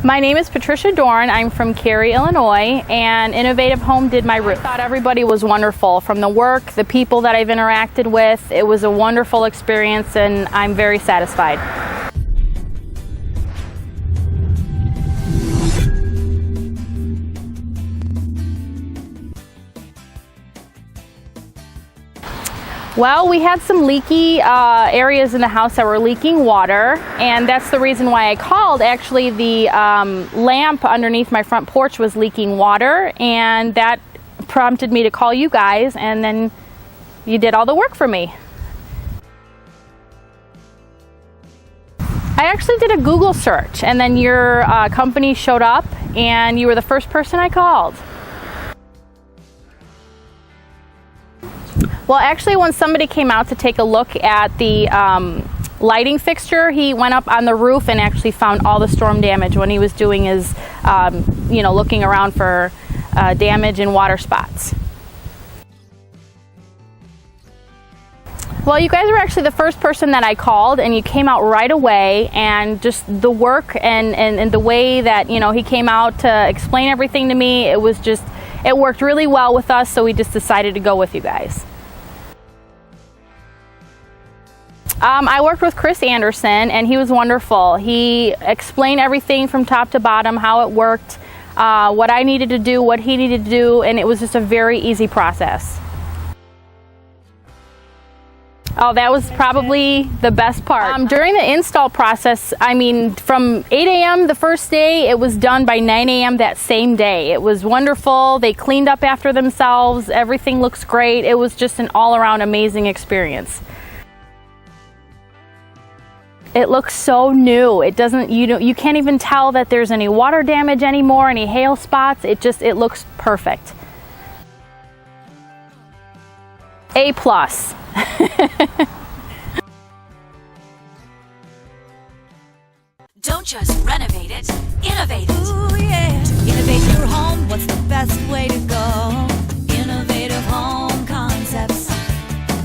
My name is Patricia Dorn. I'm from Cary, Illinois, and Innovative Home did my roof. I thought everybody was wonderful. From the work, the people that I've interacted with, it was a wonderful experience and I'm very satisfied. Well, we had some leaky areas in the house that were leaking water, and that's the reason why I called. Actually, the lamp underneath my front porch was leaking water, and that prompted me to call you guys, and then you did all the work for me. I actually did a Google search, and then your company showed up, and you were the first person I called. Well, actually, when somebody came out to take a look at the lighting fixture, he went up on the roof and actually found all the storm damage when he was doing his, looking around for damage and water spots. Well, you guys were actually the first person that I called, and you came out right away, and just the work and the way that, he came out to explain everything to me, it worked really well with us, so we just decided to go with you guys. I worked with Chris Andersen, and he was wonderful. He explained everything from top to bottom, how it worked, what I needed to do, what he needed to do, and it was just a very easy process. Oh, that was probably the best part. During the install process, from 8 a.m. the first day, it was done by 9 a.m. that same day. It was wonderful. They cleaned up after themselves. Everything looks great. It was just an all-around amazing experience. It looks so new. It doesn't, you can't even tell that there's any water damage anymore, any hail spots. It looks perfect. A+. Don't just renovate it, innovate it. Ooh, yeah. To innovate your home, what's the best way to go? Innovative Home Concepts.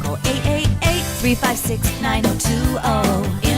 Call 888-356-9020.